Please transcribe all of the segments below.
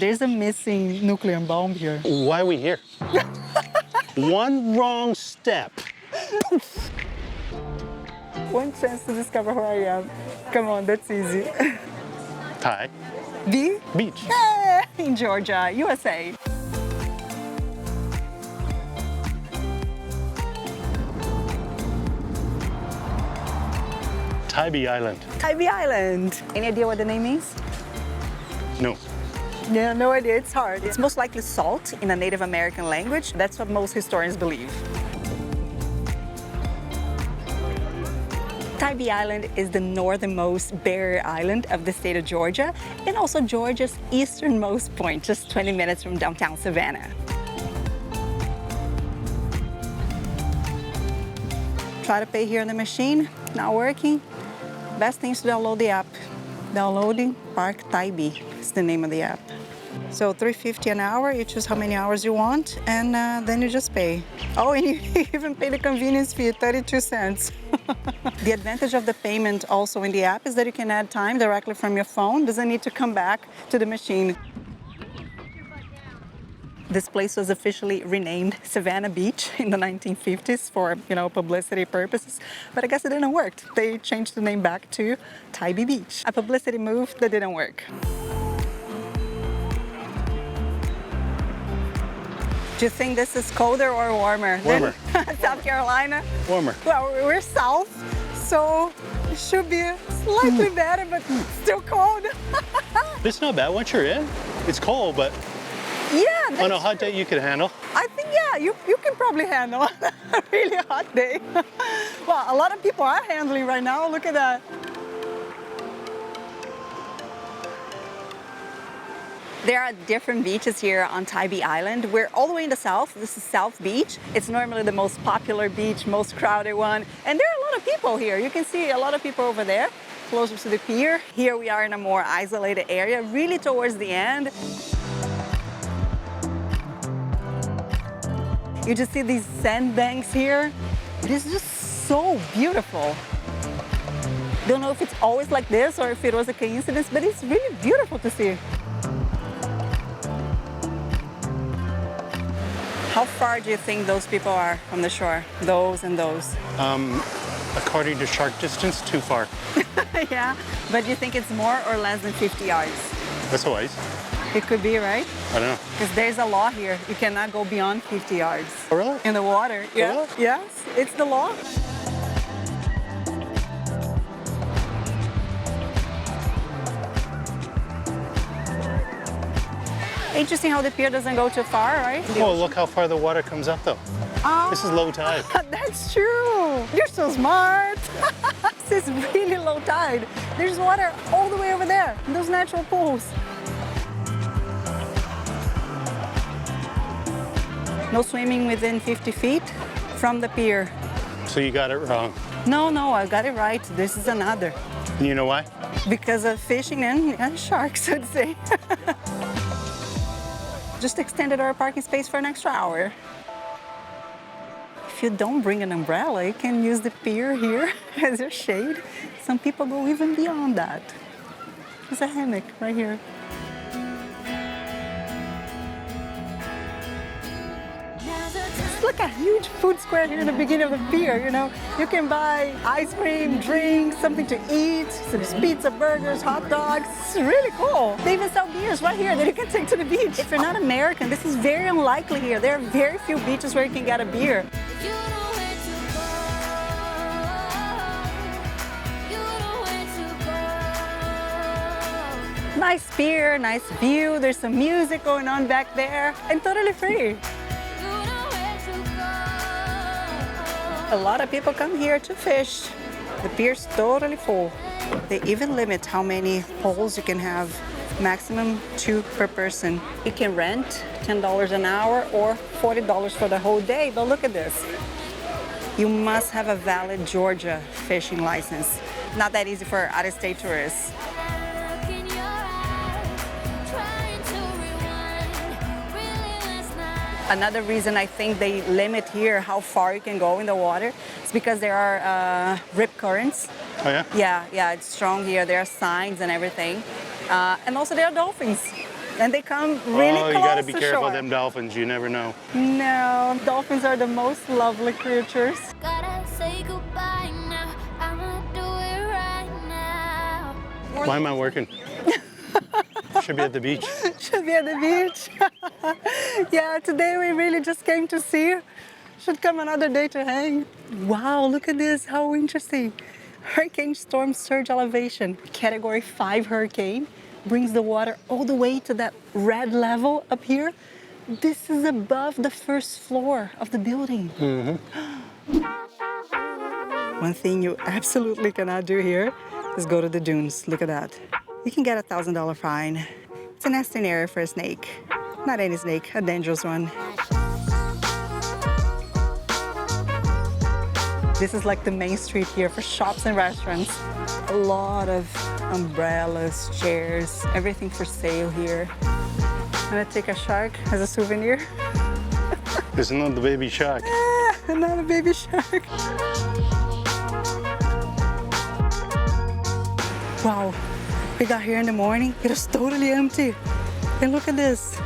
there's a missing nuclear bomb here. Why are we here? One wrong step. One chance to discover who I am. Come on, that's easy. Thai B? beach. Yeah, in Georgia, USA. Tybee Island. Tybee Island. Any idea what the name means? No. Yeah, no idea. It's hard. It's most likely salt in a Native American language. That's what most historians believe. Tybee Island is the northernmost barrier island of the state of Georgia and also Georgia's easternmost point, just 20 minutes from downtown Savannah. Try to pay here on the machine, not working. Best thing is to download the app. Downloading Park Tybee is the name of the app. So $3.50 an hour, you choose how many hours you want, and then you just pay. Oh, and you even pay the convenience fee, 32 cents. The advantage of the payment also in the app is that you can add time directly from your phone, doesn't need to come back to the machine. This place was officially renamed Savannah Beach in the 1950s for, publicity purposes, but I guess it didn't work. They changed the name back to Tybee Beach. A publicity move that didn't work. Do you think this is colder or warmer? Warmer. Than South Carolina? Warmer. Well, we're south, so it should be slightly better, but still cold. It's not bad once you're in. It's cold, but Yeah, on a hot day you could handle. I think, yeah, you can probably handle a really hot day. Well, a lot of people are handling right now. Look at that. There are different beaches here on Tybee Island. We're all the way in the south. This is South Beach. It's normally the most popular beach, most crowded one. And there are a lot of people here. You can see a lot of people over there, closer to the pier. Here we are in a more isolated area, really towards the end. You just see these sandbanks here. It is just so beautiful. Don't know if it's always like this or if it was a coincidence, but it's really beautiful to see. How far do you think those people are from the shore? Those and those. According to shark distance, too far. Yeah, but you think it's more or less than 50 yards? That's wise. It could be, right? I don't know. Because there's a law here. You cannot go beyond 50 yards. Oh, really? In the water. Yeah. Really? Yes, it's the law. Interesting how the pier doesn't go too far, right? Oh, look how far the water comes up, though. This is low tide. That's true. You're so smart. This is really low tide. There's water all the way over there, in those natural pools. No swimming within 50 feet from the pier. So you got it wrong. No, I got it right. This is another. And you know why? Because of fishing and sharks, I'd say. Just extended our parking space for an extra hour. If you don't bring an umbrella, you can use the pier here as your shade. Some people go even beyond that. There's a hammock right here. Look, a huge food square here in the beginning of the pier, You can buy ice cream, drinks, something to eat, some pizza, burgers, hot dogs. It's really cool. They even sell beers right here that you can take to the beach. If you're not American, this is very unlikely here. There are very few beaches where you can get a beer. Nice pier, nice view. There's some music going on back there and totally free. A lot of people come here to fish. The pier's totally full. They even limit how many holes you can have, maximum 2 per person. You can rent $10 an hour or $40 for the whole day, but look at this. You must have a valid Georgia fishing license. Not that easy for out-of-state tourists. Another reason I think they limit here how far you can go in the water is because there are rip currents. Oh, yeah? Yeah, it's strong here. There are signs and everything. And also there are dolphins. And they come really Oh, close you gotta be to careful shore. of them dolphins. You never know. No, dolphins are the most lovely creatures. Gotta say goodbye now. I'ma do it right now. Why am I working? Should be at the beach. Should be at the beach. Yeah, today we really just came to see. Should come another day to hang. Wow, look at this, how interesting. Hurricane storm surge elevation, Category 5 hurricane, brings the water all the way to that red level up here. This is above the first floor of the building. One thing you absolutely cannot do here is go to the dunes. Look at that. You can get a $1,000 fine. It's a nesting area for a snake. Not any snake, a dangerous one. This is like the main street here for shops and restaurants. A lot of umbrellas, chairs, everything for sale here. I'm gonna take a shark as a souvenir. It's not the baby shark. Not a baby shark. Wow, we got here in the morning. It was totally empty. And look at this.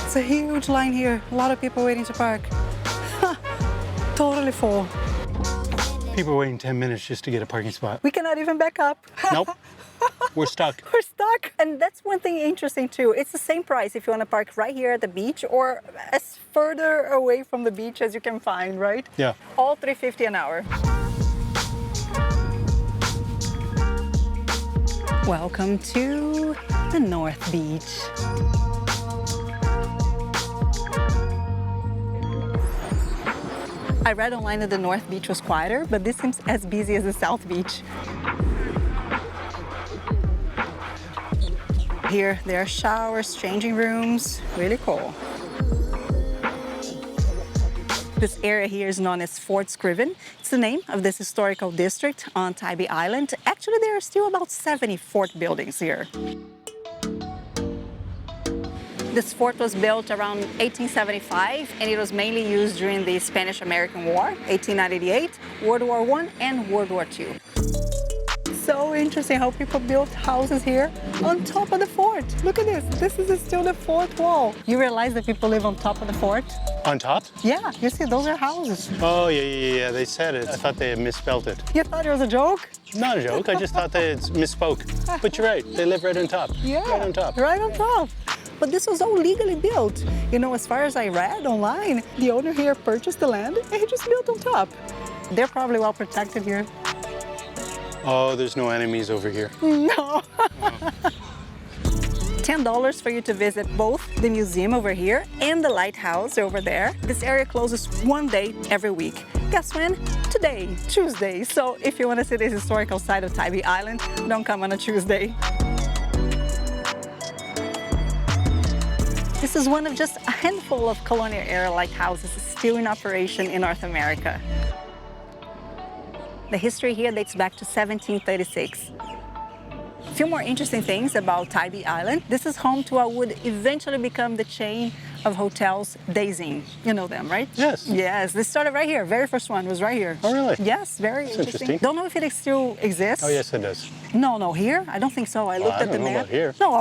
It's a huge line here. A lot of people waiting to park. Totally full. People waiting 10 minutes just to get a parking spot. We cannot even back up. Nope. We're stuck. We're stuck. And that's one thing interesting too. It's the same price if you want to park right here at the beach or as further away from the beach as you can find, right? Yeah. All $3.50 an hour. Welcome to the North Beach. I read online that the North Beach was quieter, but this seems as busy as the South Beach. Here, there are showers, changing rooms, really cool. This area here is known as Fort Scriven. It's the name of this historical district on Tybee Island. Actually, there are still about 70 fort buildings here. This fort was built around 1875 and it was mainly used during the Spanish-American War, 1898, World War I, and World War II. So interesting how people built houses here on top of the fort. Look at this. This is still the fort wall. You realize that people live on top of the fort? On top? Yeah, you see, those are houses. Oh, yeah. They said it. I thought they had misspelled it. You thought it was a joke? Not a joke. I just thought they had misspoke. But you're right. They live right on top. Yeah, Right on top. Right on top. But this was all legally built. You know, as far as I read online, the owner here purchased the land and he just built on top. They're probably well protected here. Oh, there's no enemies over here. No. $10 for you to visit both the museum over here and the lighthouse over there. This area closes one day every week. Guess when? Today, Tuesday. So if you want to see the historical side of Tybee Island, don't come on a Tuesday. This is one of just a handful of colonial-era lighthouses still in operation in North America. The history here dates back to 1736. A few more interesting things about Tybee Island. This is home to what would eventually become the chain of hotels Days Inn. You know them, right? Yes. Yes, this started right here. Very first one was right here. Oh, really? Yes, very That's interesting. interesting. Don't know if it still exists. Oh, yes, it does. No, here? I don't think so. I looked I at the don't know map. about here. No,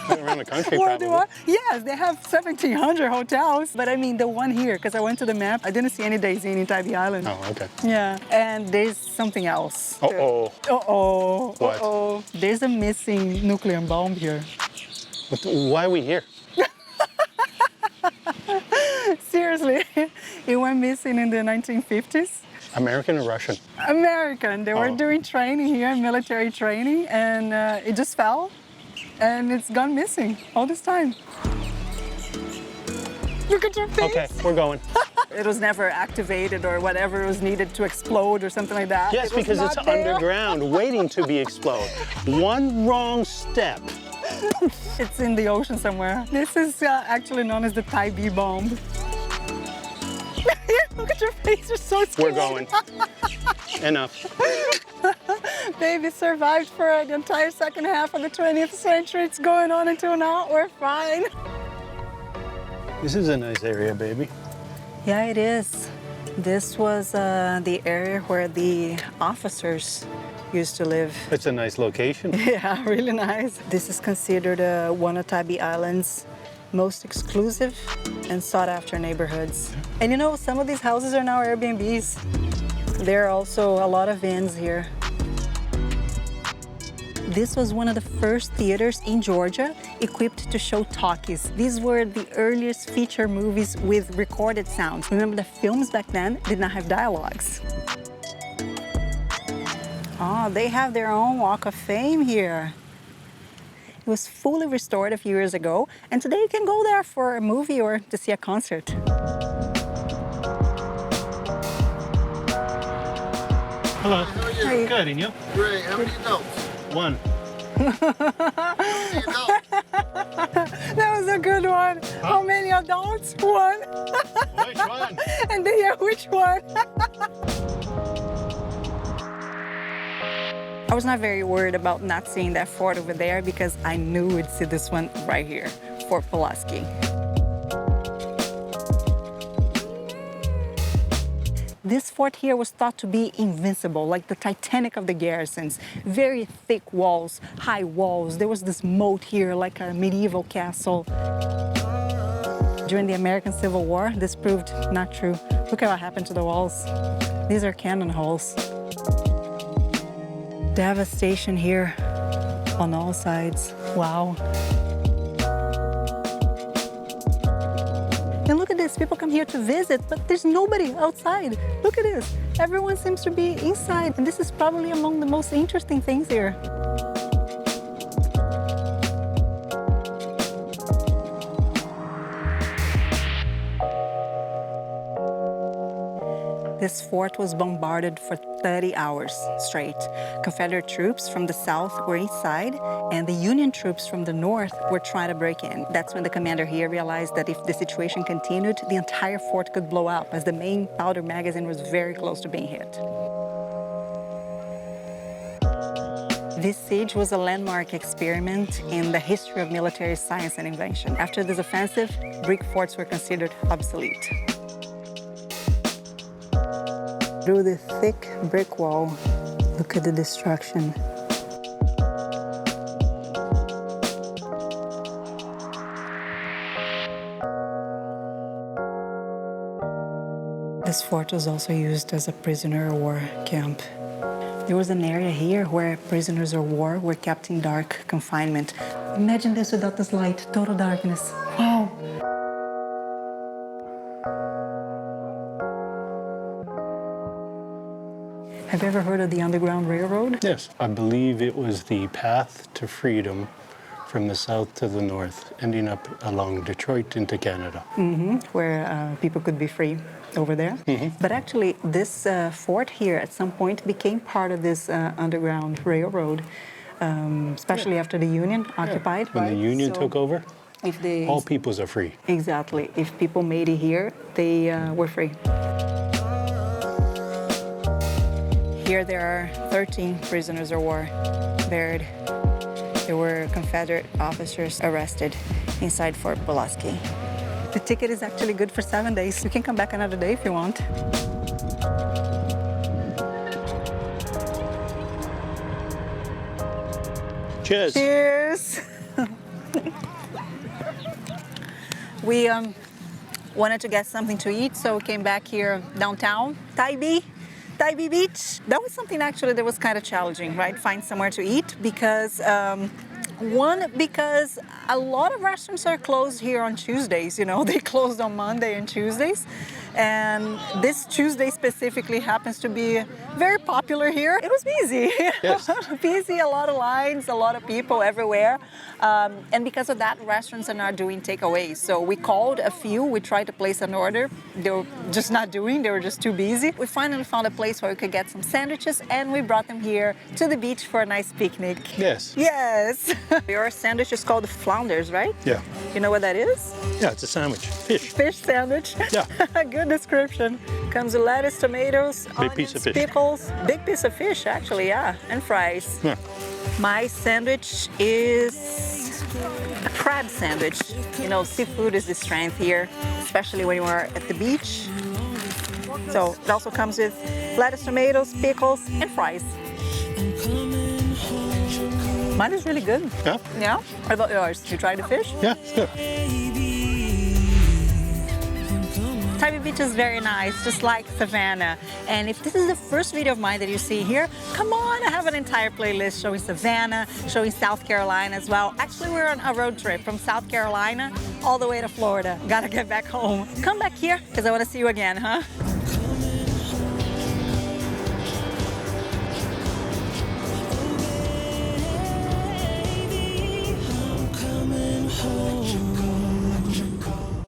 Around the country, Where do probably. Yes, they have 1,700 hotels. But I mean, the one here, because I went to the map, I didn't see any Days Inn in Tybee Island. Oh, okay. Yeah, and there's something else. Uh-oh. Uh-oh. What? Uh-oh. There's a missing nuclear bomb here. Why are we here? Seriously, it went missing in the 1950s. American or Russian? American. They were Oh. doing training here, military training, and it just fell, and it's gone missing all this time. Look at your face. Okay, we're going. It was never activated or whatever was needed to explode or something like that. Yes, It was because it's not there. underground, waiting to be exploded. One wrong step. It's in the ocean somewhere. This is actually known as the Tybee bomb. Look at your face, you're so scared. We're going. Enough. Baby survived for the entire second half of the 20th century. It's going on until now. We're fine. This is a nice area, baby. Yeah, it is. This was the area where the officers used to live. It's a nice location. Yeah, really nice. This is considered Wanatabi Island's most exclusive and sought after neighborhoods. And you know, some of these houses are now Airbnbs. There are also a lot of inns here. This was one of the first theaters in Georgia equipped to show talkies. These were the earliest feature movies with recorded sounds. Remember, the films back then did not have dialogues. Oh, they have their own Walk of Fame here. It was fully restored a few years ago, and today you can go there for a movie or to see a concert. Hello. How are you? Hey. Good, and you? Great. How many adults? One. How many adults? That was a good one. How many adults? One. Which one? And then, yeah, which one? I was not very worried about not seeing that fort over there because I knew we'd see this one right here, Fort Pulaski. This fort here was thought to be invincible, like the Titanic of the garrisons. Very thick walls, high walls. There was this moat here, like a medieval castle. During the American Civil War, this proved not true. Look at what happened to the walls. These are cannon holes. Devastation here on all sides. Wow. And look at this, people come here to visit, but there's nobody outside. Look at this, everyone seems to be inside. And this is probably among the most interesting things here. This fort was bombarded for 30 hours straight. Confederate troops from the south were inside, and the Union troops from the north were trying to break in. That's when the commander here realized that if the situation continued, the entire fort could blow up, as the main powder magazine was very close to being hit. This siege was a landmark experiment in the history of military science and invention. After this offensive, Greek forts were considered obsolete. Through the thick brick wall, look at the destruction. This fort was also used as a prisoner of war camp. There was an area here where prisoners of war were kept in dark confinement. Imagine this without this light, total darkness. Wow. Have you ever heard of the Underground Railroad? Yes. I believe it was the path to freedom from the south to the north, ending up along Detroit into Canada. Where people could be free over there. But actually, this fort here at some point became part of this Underground Railroad, especially after the Union occupied. When the Union So took over, if they, all peoples are free. exactly. If people made it here, they were free. Here there are 13 prisoners of war buried. There were Confederate officers arrested inside Fort Pulaski. The ticket is actually good for 7 days. You can come back another day if you want. Cheers. Cheers! We wanted to get something to eat, so we came back here downtown, Tybee Beach. That was something actually that was kind of challenging, right? Find somewhere to eat because because a lot of restaurants are closed here on Tuesdays. You know, they closed on Monday and Tuesdays. And this Tuesday specifically happens to be very popular here. It was busy. Yes. Busy, a lot of lines, a lot of people everywhere. And because of that, restaurants are not doing takeaways. So we called a few, we tried to place an order. They were just not doing, they were just too busy. We finally found a place where we could get some sandwiches and we brought them here to the beach for a nice picnic. Yes. Yes. Your sandwich is called flounders, right? Yeah. You know what that is? Yeah, it's a sandwich. Fish. Fish sandwich. Yeah. Good description. Comes with lettuce, tomatoes, Big piece of fish. pickles. Big piece of fish, actually, yeah, and fries. Yeah. My sandwich is a crab sandwich. You know, seafood is the strength here, especially when you are at the beach. So it also comes with lettuce, tomatoes, pickles, and fries. Mine is really good. Yeah? Yeah? What about yours? You tried the fish? Yeah, it's good. Tybee Beach is very nice, just like Savannah. And if this is the first video of mine that you see here, come on, I have an entire playlist showing Savannah, showing South Carolina as well. Actually, we're on a road trip from South Carolina all the way to Florida. Gotta get back home. Come back here, because I want to see you again, huh?